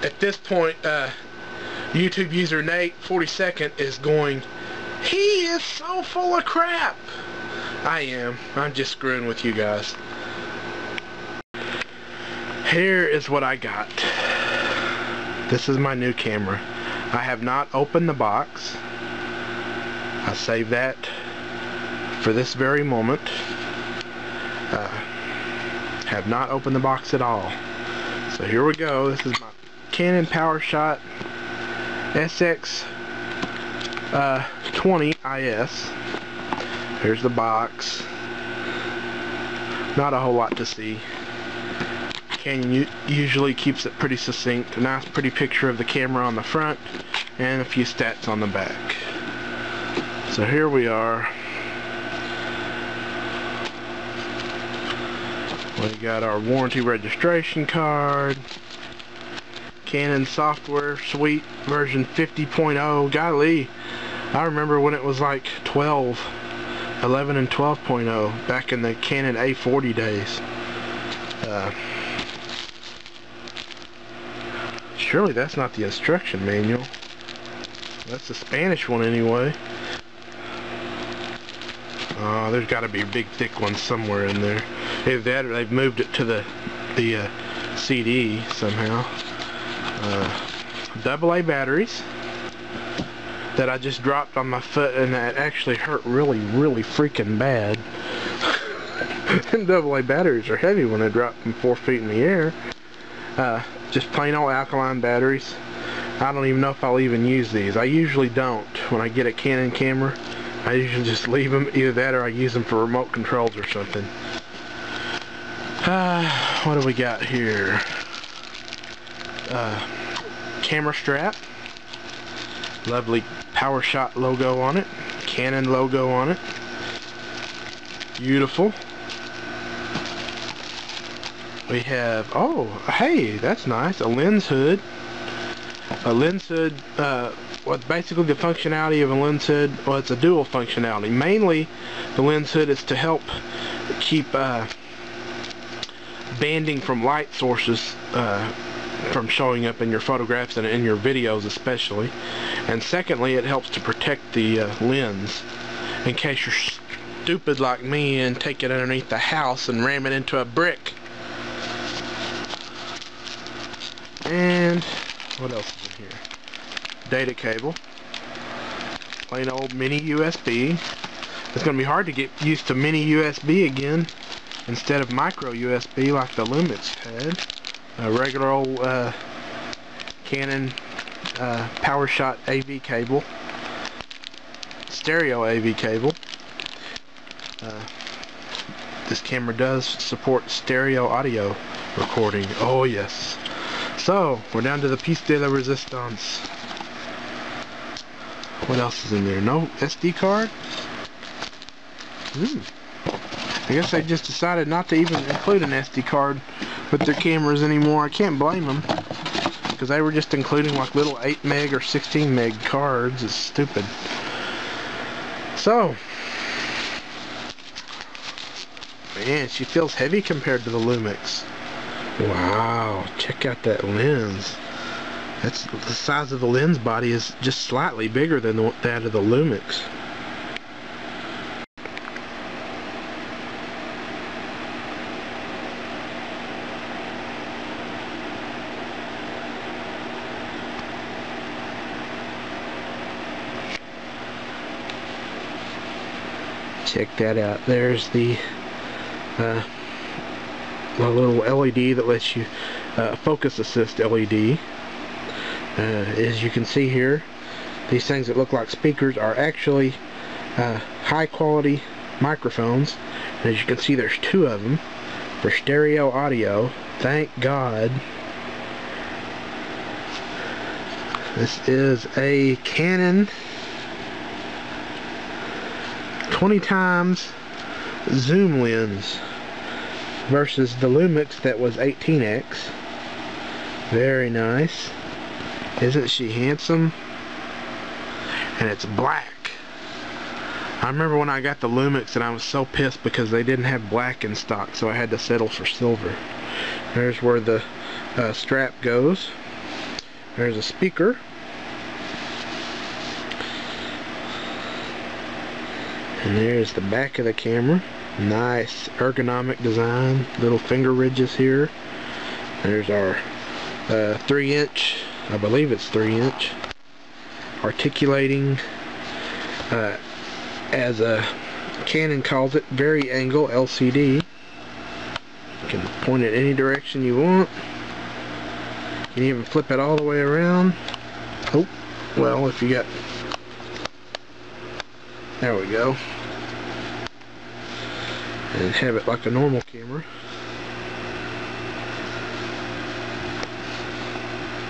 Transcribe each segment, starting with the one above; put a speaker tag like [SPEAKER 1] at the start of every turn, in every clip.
[SPEAKER 1] at this point, YouTube user Nate42nd is going, he is so full of crap. I am. I'm just screwing with you guys. Here is what I got. This is my new camera. I have not opened the box. I saved that for this very moment. Have not opened the box at all. So here we go. This is my Canon Powershot SX20 IS. Here's the box. Not a whole lot to see. Canon usually keeps it pretty succinct. A nice pretty picture of the camera on the front and a few stats on the back. So here we are. We got our warranty registration card. Canon software suite version 50.0. Golly, I remember when it was like 11 and 12.0 back in the Canon A40 days. Surely that's not the instruction manual. That's the Spanish one anyway. There's got to be a big thick one somewhere in there. Either that or they've moved it to the CD somehow. AA batteries that I just dropped on my foot, and that actually hurt really freaking bad. And AA batteries are heavy when they drop from 4 feet in the air. Just plain old alkaline batteries. I don't even know if I'll even use these. I usually don't. When I get a Canon camera, I usually just leave them. Either that or I use them for remote controls or something. What do we got here? Camera strap. Lovely Powershot logo on it. Canon logo on it. Beautiful. We have, oh, hey, that's nice, a lens hood. A lens hood, what's basically the functionality of a lens hood, well, it's a dual functionality. Mainly, the lens hood is to help keep banding from light sources from showing up in your photographs and in your videos especially. And secondly, it helps to protect the lens in case you're stupid like me and take it underneath the house and ram it into a brick. And what else is in here? Data cable. Plain old mini USB. It's going to be hard to get used to mini USB again instead of micro USB like the Lumix had. A regular old Canon Powershot AV cable. Stereo AV cable. This camera does support stereo audio recording. Oh yes. So, we're down to the piece de la resistance. What else is in there? No SD card? I guess they just decided not to even include an SD card with their cameras anymore. I can't blame them, because they were just including like little 8 meg or 16 meg cards. It's stupid. So, man, she feels heavy compared to the Lumix. Wow, check out that lens. That's the size of the lens body is just slightly bigger than that of the Lumix. Check that out. There's the little LED that lets you focus assist LED. As you can see here, these things that look like speakers are actually high quality microphones. And as you can see, there's 2 of them for stereo audio. Thank God. This is a Canon 20 times zoom lens versus the Lumix that was 18x. Very nice. Isn't she handsome? And it's black. I remember when I got the Lumix and I was so pissed because they didn't have black in stock, so I had to settle for silver. There's where the strap goes. There's a speaker. And there's the back of the camera. Nice ergonomic design. Little finger ridges here. There's our 3-inch, I believe it's 3-inch, articulating, as a Canon calls it, vari-angle LCD. You can point it any direction you want. You can even flip it all the way around. Oh, well, if you got... There we go. And have it like a normal camera.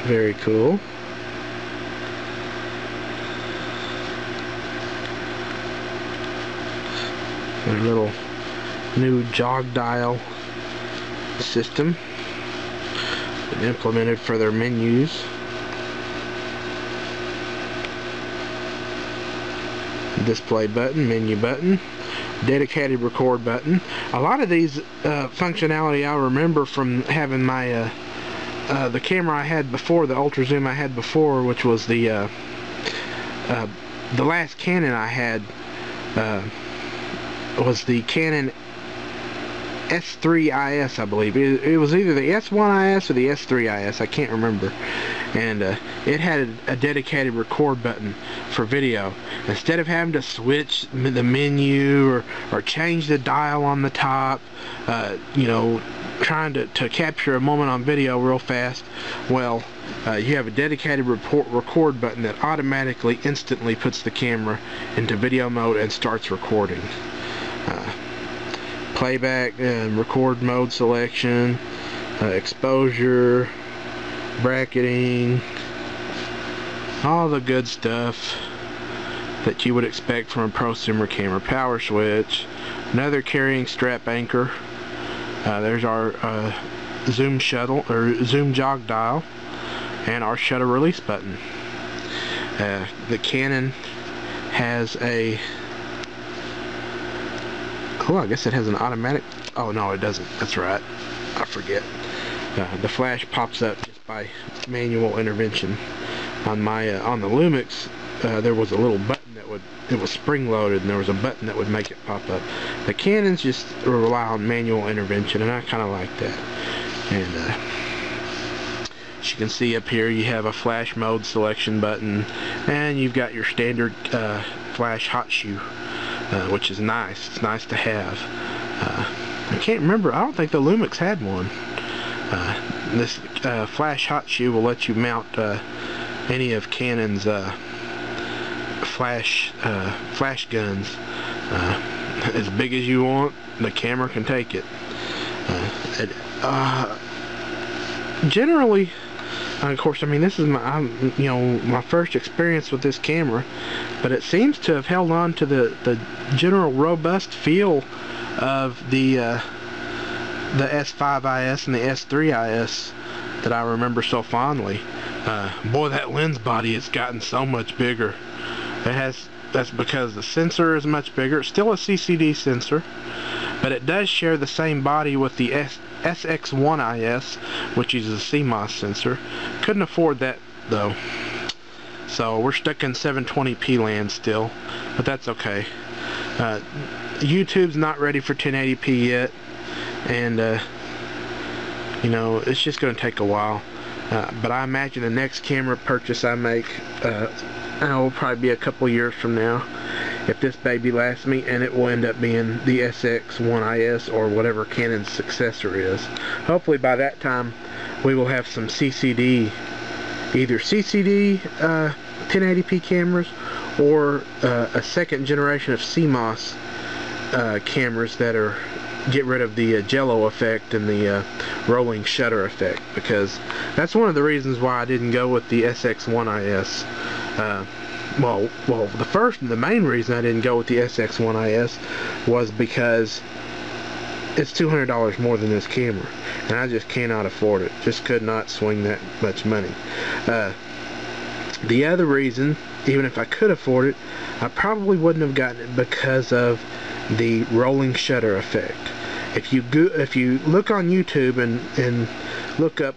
[SPEAKER 1] Very cool. Their little new jog dial system implemented for their menus. Display button, menu button, dedicated record button. A lot of these functionality I remember from having my the camera I had before, the ultra zoom I had before, which was the last Canon I had was the Canon S3 IS, I believe. It was either the S1 IS or the S3 IS, I can't remember. And it had a dedicated record button for video. Instead of having to switch the menu or change the dial on the top, you know, trying to capture a moment on video real fast, well, you have a dedicated record button that automatically, instantly puts the camera into video mode and starts recording. Playback and record mode selection, exposure, bracketing, all the good stuff that you would expect from a prosumer camera. Power switch, another carrying strap anchor. There's our zoom shuttle or zoom jog dial, and our shutter release button. The Canon has a, oh, I guess it has an automatic. Oh no, it doesn't. That's right. I forget. The flash pops up just by manual intervention. On my on the Lumix, there was a little button that would, it was spring loaded, and there was a button that would make it pop up. The Canons just rely on manual intervention, and I kind of like that. And as you can see up here, you have a flash mode selection button, and you've got your standard flash hot shoe, which is nice. It's nice to have. I can't remember. I don't think the Lumix had one. This flash hot shoe will let you mount any of Canon's flash guns as big as you want. The camera can take it. Generally, of course, I mean, this is my, you know, my first experience with this camera, but it seems to have held on to the general robust feel of the S5 IS and the S3 IS that I remember so fondly. Boy, that lens body has gotten so much bigger. That's because the sensor is much bigger. It's still a CCD sensor, but it does share the same body with the SX20 IS, which is a CMOS sensor. Couldn't afford that though, so we're stuck in 720p land still, but that's okay. YouTube's not ready for 1080p yet, and you know, it's just going to take a while. But I imagine the next camera purchase I make will probably be a couple years from now, if this baby lasts me, and it will end up being the SX1 IS or whatever Canon's successor is. Hopefully by that time we will have some CCD, either CCD 1080p cameras or a second generation of CMOS cameras that are get rid of the jello effect and the rolling shutter effect, because that's one of the reasons why I didn't go with the SX1 IS. Well, the main reason I didn't go with the SX1 IS was because it's $200 more than this camera, and I just cannot afford it. Just could not swing that much money. The other reason, even if I could afford it, I probably wouldn't have gotten it because of the rolling shutter effect. If you look on YouTube and look up